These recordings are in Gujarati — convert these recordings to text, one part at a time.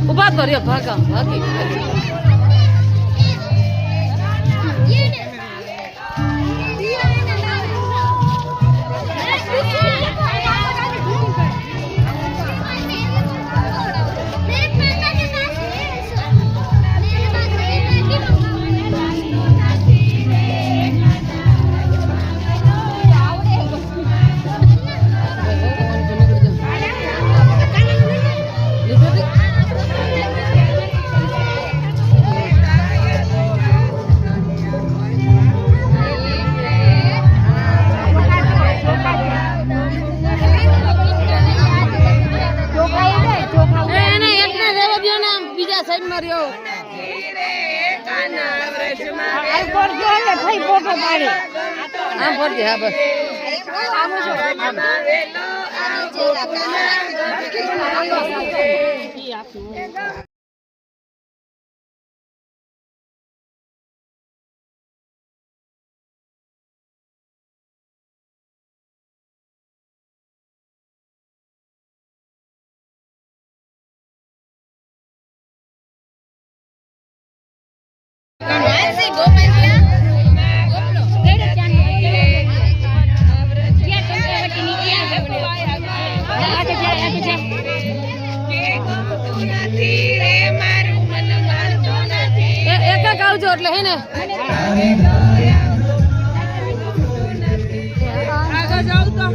ઉભા કર્યો ભાગા ભાગી આવજો એટલે હે ને આગળ જાવ તો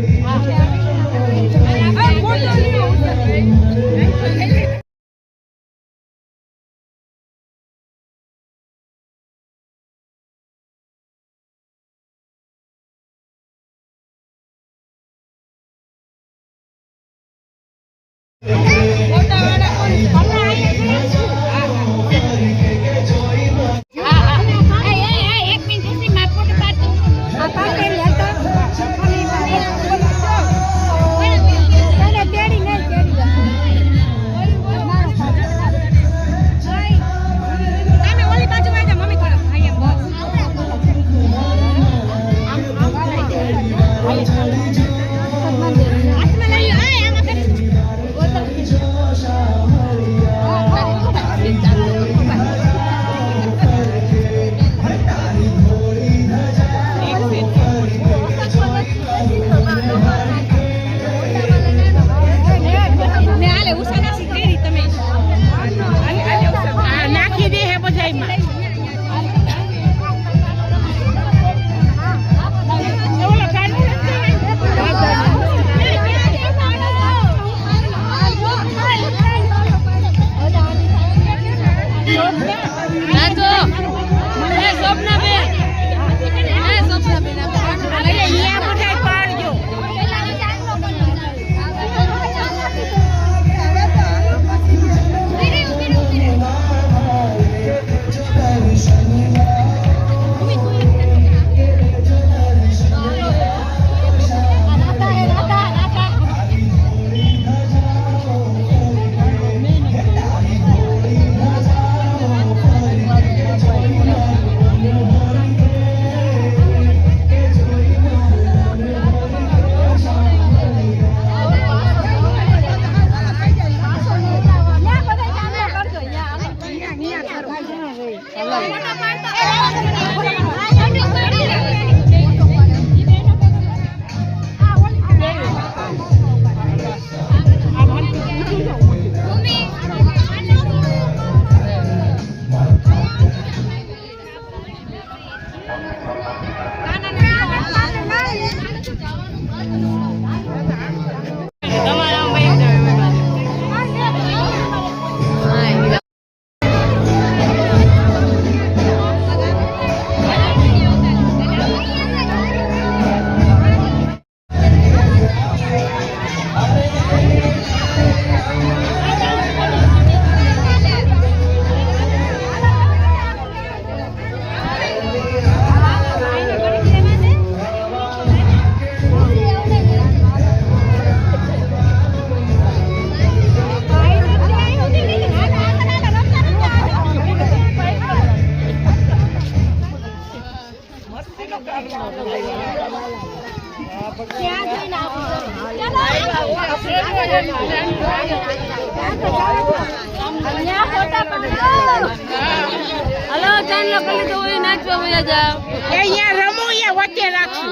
વયા જાવ એ અહીંયા રમો અહીંયા વચ્ચે રાખશું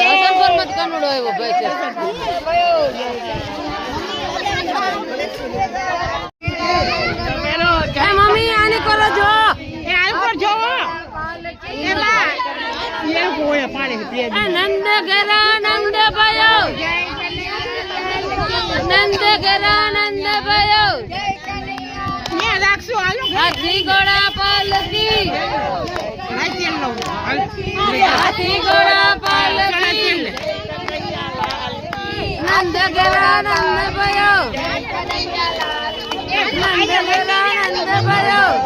અસંભર મત કનુડો આવ્યો ભાઈ છે એ મમ્મી આને કરો જો એ આમ પર જોવો એલા એ કોઈ પાણી પીએ એ નંદ ઘરા નંદ ભાયો નંદ ઘરા નંદ ભાયો ને રાખશું હાલો હાથી ઘોડા પાલકી હાથી લો હાથી ઘોડા પાલકી નંદ ઘરા નંદ ભાયો નંદ ઘરા નંદ ભાયો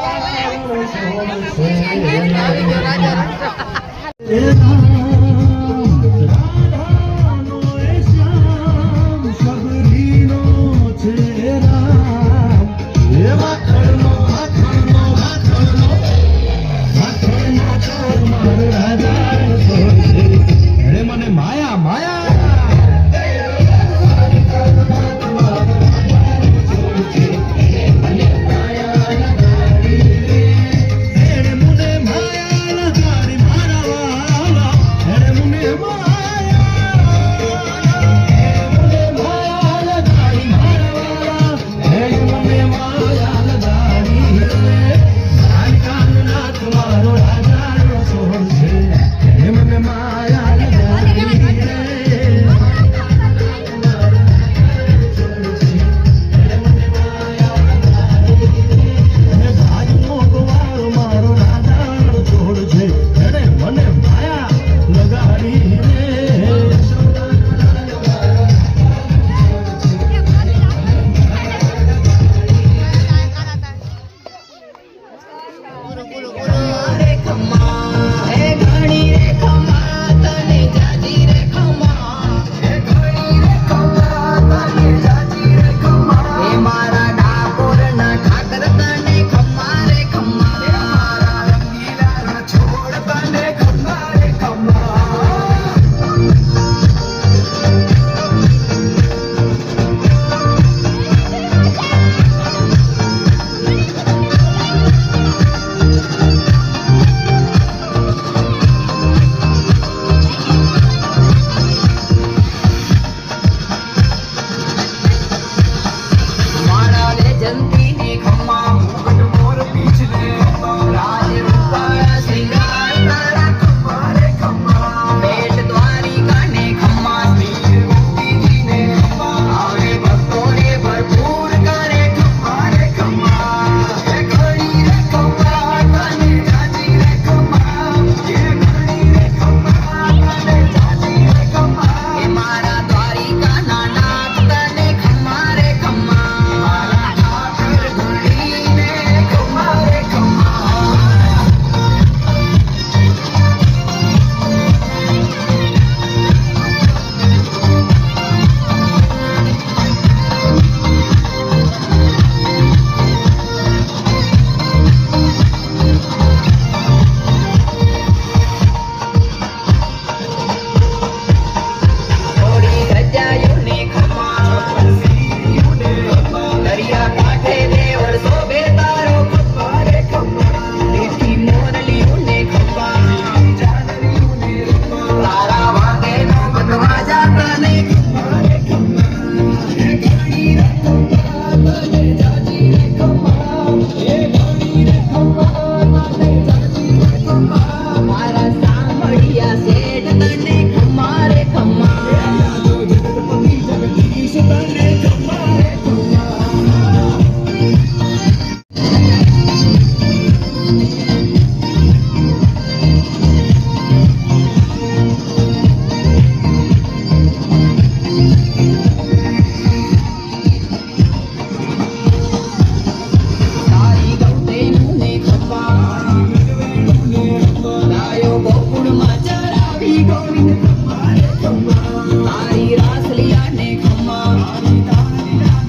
તારી રાસ લિયા ને ખમ્મા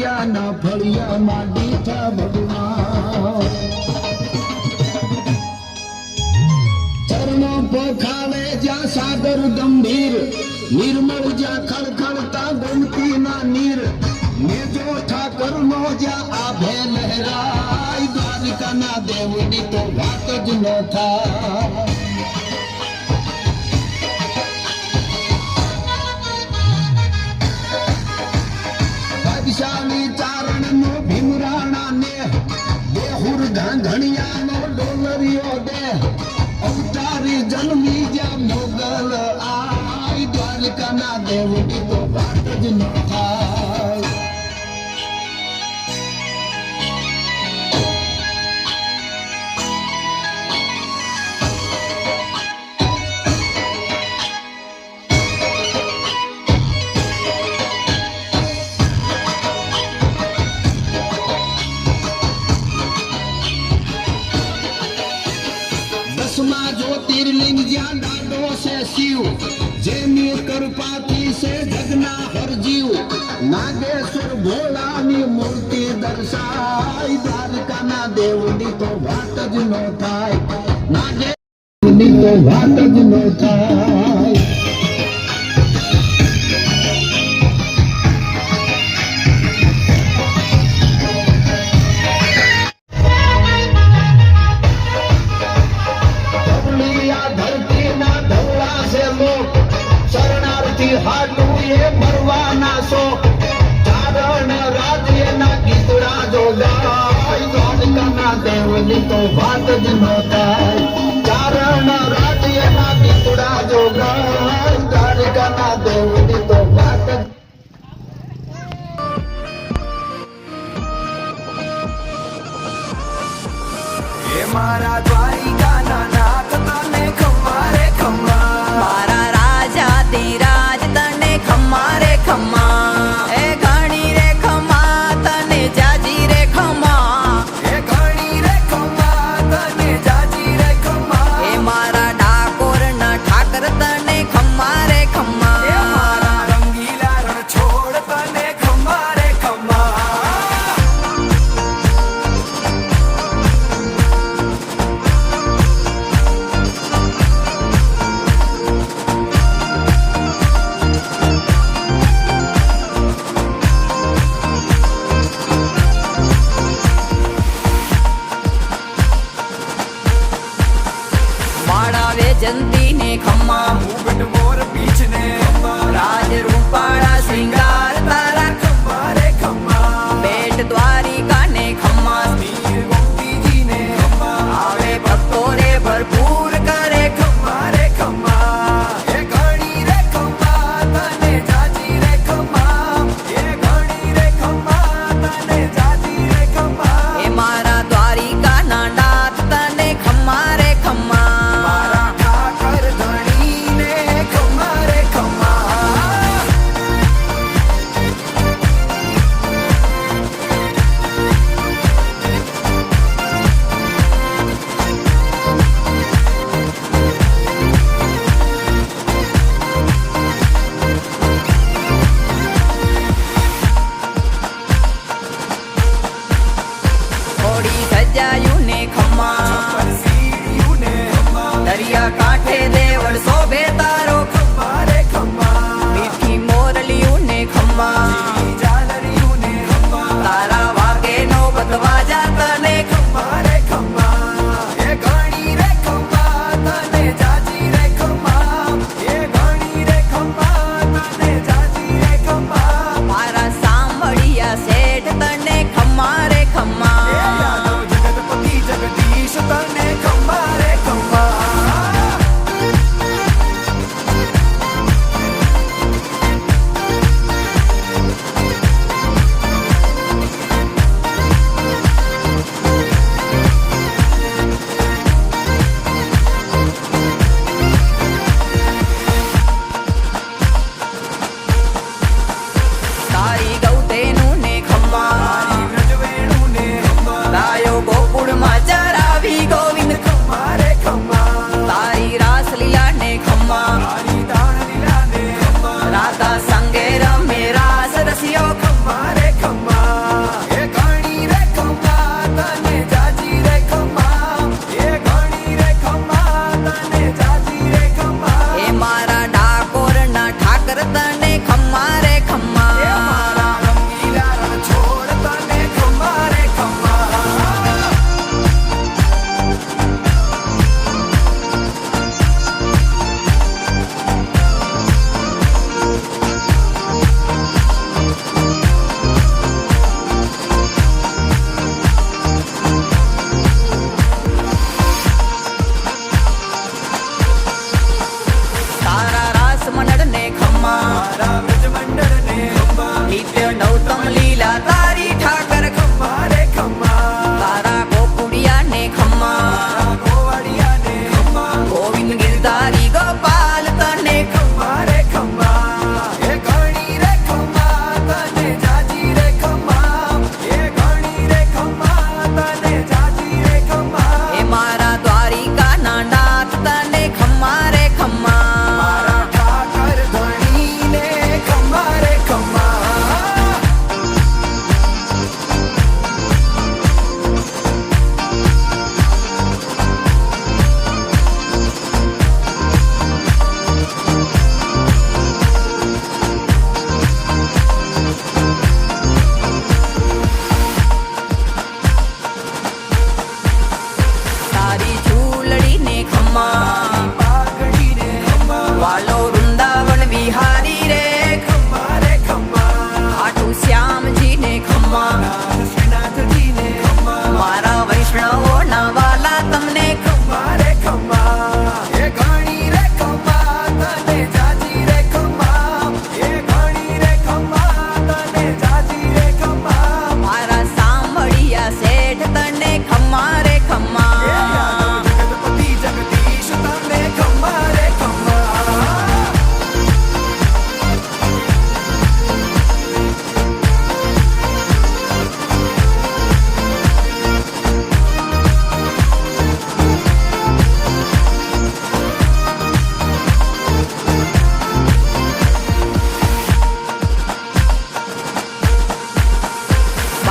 ફળિયાના ફળિયામાં દીઠા ભગવાન ચરણો પોખાવે જ્યાં સાગર ગંભીર નિર્મળ જ્યાં ખળખળતા ગોમતીના નીર મેજો ઠાકરનો જ્યાં આભે લહેરાય દ્વારકાના દેવની તો વાત જ ન થાય બાદશાહની ચારણનો ભીમરાણા ને બેહુર ઘણિયાનો ડોલરિયો દે અવતારી જન્મી જ્યાં મોગલ આય દ્વારકાના દેવની તો વાત જ ન થાય ज्योतिर्लिंग ज्યાં દાડો છે શિવ જેની કૃપાથી છે જગના હરજીવ નાગેશ્વર ભોળાની મૂર્તિ દર્શાય દ્વારકાના દેવની તો વાત જ ન થાય નાગેશ્વરની તો વાત જ ન થાય મરવાના સો ચારણ રાજ્યના ગીતડા જોગાય દ્વારકાના દેવની તો વાત જ ન થાય ચારણ રાજ્યના ગીતડા જોગાય દ્વારકાના દેવની તો વાત એ મારા દ્વારિકાના નાથ તને ખમ્મા રે ખમ્મા મારા રાજા ધીરાજ તને ખમ્મા રે ખમ્મા એ ઘણી રે ખમ્મા તને જાજી રે ખમ્મા એ ઘણી રે ખમ્મા તને જાજી રે ખમ્મા એ મારા ડાકોર ના ઠાકર તને ખમ્મા રે ખમ્મા એ મારા રંગીલા રણ છોડ તને ખમ્મા રે ખમ્મા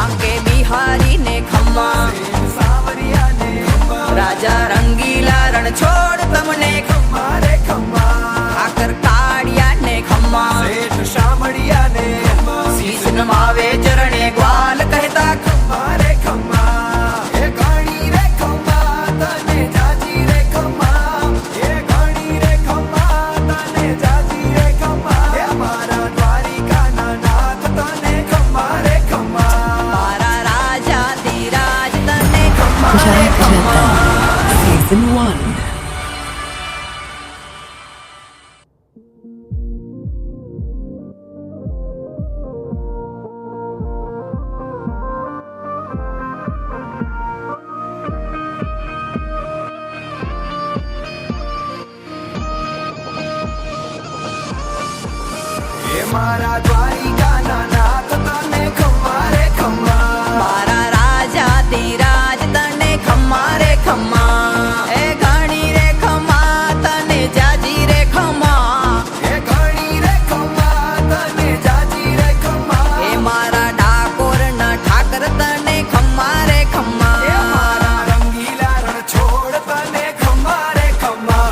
બાંકે બિહારી ને ખમ્મા, સાવરિયા ને ખમ્મા, રાજા રંગીલા રણ છોડ તમને ખમ્મા રે ખમ્મા, ઠાકર કાળિયા ને ખમ્મા, શેઠ શામળિયા ને ખમ્મા, શીશ નમાવે ચરણે ગ્વાલ કહેતા ખમ્મા રે ખમ્મા, એ ઘણી રે ખમ્મા તને જાજી રે ખમ્મા, એ ઘણી રે ખમ્મા તને જાજી રે ખમ્મા, એ મારા દ્વારિકાના નાથ તને ખમ્મા રે ખમ્મા, મારા રાજા ધીરાજ તને ખમ્મા રે ખમ્મા. Season 1. એ મારા દ્વારિકાના નાથ તને ખમ્મા રે ખમ્મા, મારા રાજા ધીરાજ તને ખમ્મા રે ખમ્મા, એ ઘણી રે ખમ્મા તને જાજી રે ખમ્મા, એ ઘણી રે ખમ્મા તને જાજી રે ખમ્મા, એ મારા ડાકોર ના ઠાકર તને ખમ્મા રે એ ખમ્મા. મારા રંગીલા રણ છોડ તને ખમ્મા રે ખમ્મા.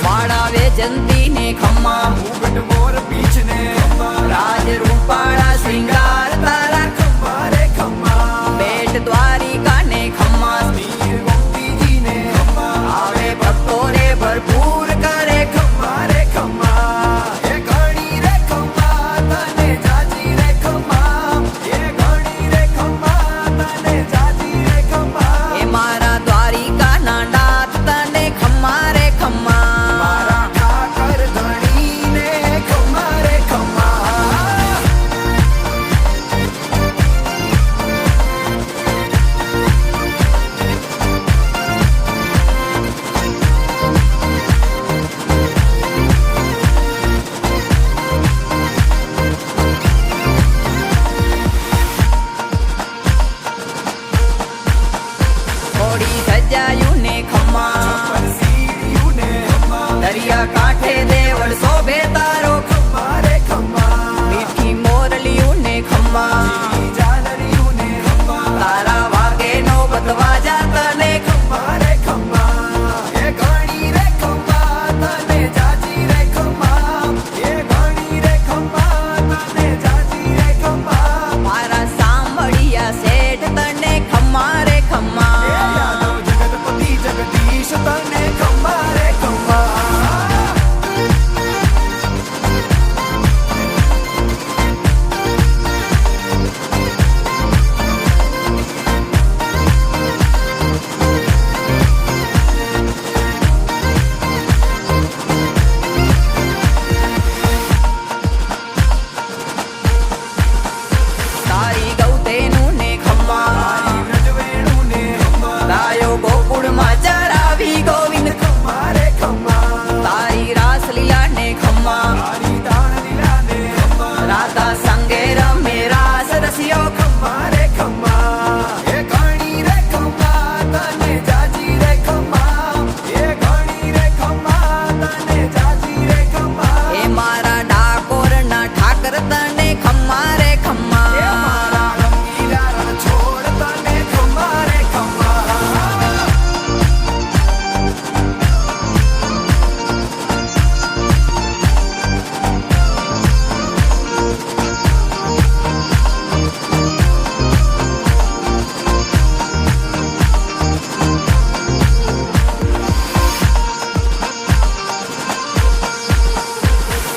માળાવે જંતી ને ખમ્મા, મુગટ મોર પીછ ને ખમ્મા, રાજ રૂપાળા શ્રીંગાર તારા ખમ્મા રે ખમ્મા, બેટ દ્વારિકા ને ખમ્મા, મીર ગોપીજી ને ખમ્મા, આવે ભક્તો રે ભરપૂર કરે ખમ્મા રે ખમ્મા, એ ઘણી રે ખમ્મા તને જાજી રે ખમ્મા, એ ઘણી રે ખમ્મા તને જાજી રે ખમ્મા, એ મારા દ્વારિકા ના નાથ તને ખમ્મા રે ખમ્મા. મારા ઠાકર ધણી ને ખમ્મા રે ખમ્મા. થોડી સજાયું ને ખમ્મા, સીડિયું ને ખમ્મા, દરિયા કાંઠે દેવળ શોભે તારો ખમ્મા રે ખમ્મા, મીઠી મોરલિયું ને ખમ્મા, ઝાલરિયું ને ખમ્મા, તારા વાગે નો બતવાજા તને ખમ્મા રે ખમ્મા, એ ઘણી રે ખમ્મા તને જાજી રે ખમ્મા, એ ઘણી રે ખમ્મા તને જાજી રે ખમ્મા, મારા સાંભળિયા શેઠ તને ખમ્મા રે એ ખમ્મા. યાદવ જગતપતિ જગદીશ તને ખમ્મા રે ખમ્મા. તારી ગૌતેનું ને ખમ્મા, તારી વ્રજવેણું ને ખમ્મા, ગાયો ગોકુળમાં ચરાવી ગોવિંદ ખમ્મા રે ખમ્મા, તારી રાસલીલા ને ખમ્મા, તારી દાણલીલા ને ખમ્મા, રાધા સંગે રમે રાસ રસિયો ખમ્મા રે ખમ્મા, એ ઘણી રે ખમ્મા તને જાજી રે ખમ્મા, એ ઘણી રે ખમ્મા તને જાજી રે ખમ્મા, એ મારા ડાકોર ના ઠાકર તને ખમ્મા રે એ ખમ્મા. મારા રંગીલા રણ છોડ તને ખમ્મા રે ખમ્મા.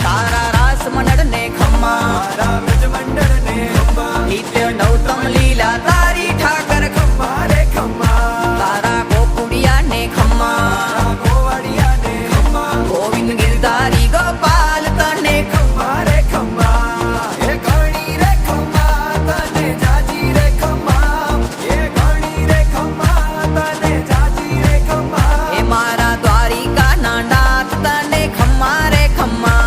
તારા રાસ મંડળ ને ખમ્મા, મારા વ્રજમંડળ ને ખમ્મા, નિત્ય નવતમ લીલા તારી ઠાકર ખમ્મા. ખમ્મા રે ખમ્મા, તારા ગોકુડિયા ને ખમ્મા, મારા ગોવાળિયા ને ખમ્મા, ગોવિંદ ગિરધારી ગોપાલ તને ખમ્મા રે ખમ્મા, એ ઘણી રે ખમ્મા તને જાજી રે ખમ્મા, એ ઘણી રે ખમ્મા તને જાજી રે ખમ્મા, એ મારા દ્વારિકા ના નાથ તને ખમ્મા રે ખમ્મા.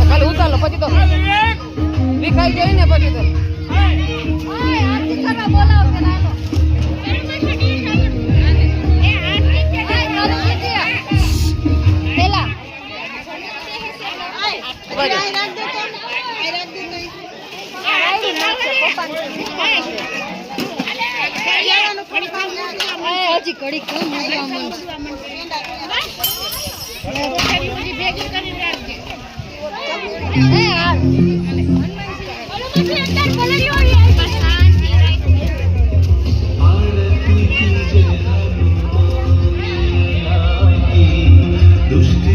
ખાલી ઉતારો પછી તો વિખાઈ જાય ને પછી તો હજી કડી કેમ Dushti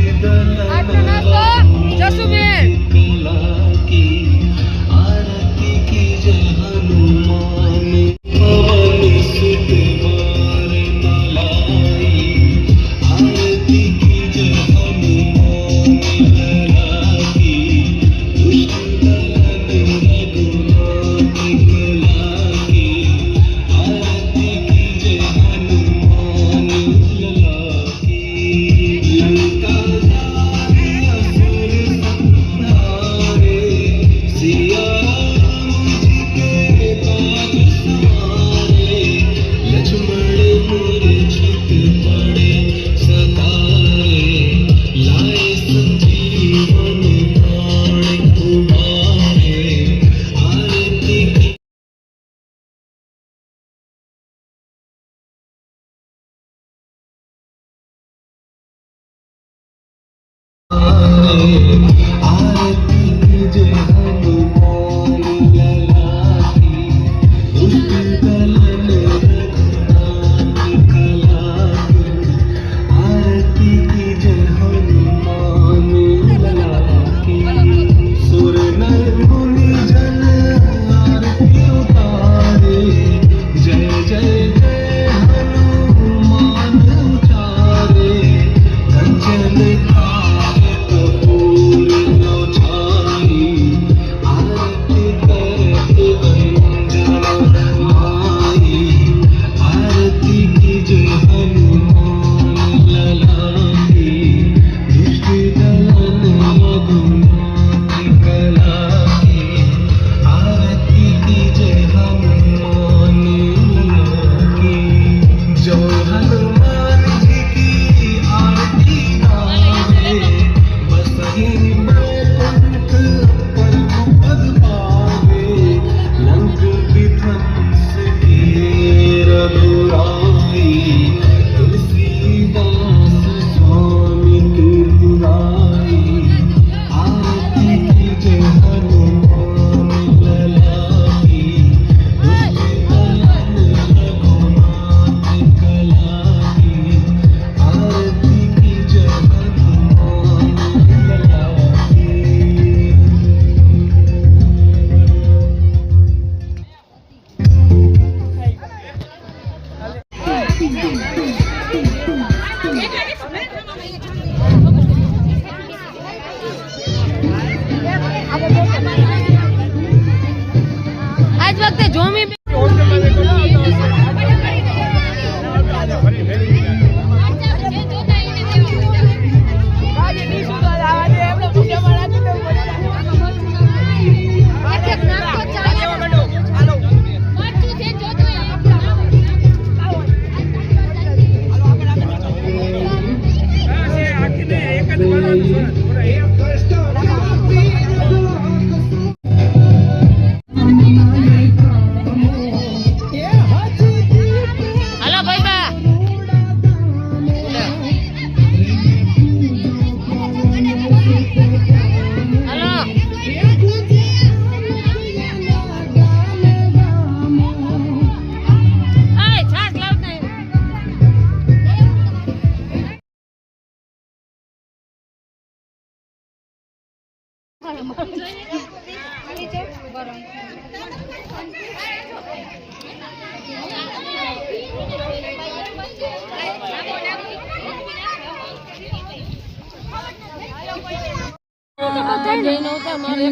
જઈને ઉતાર મારે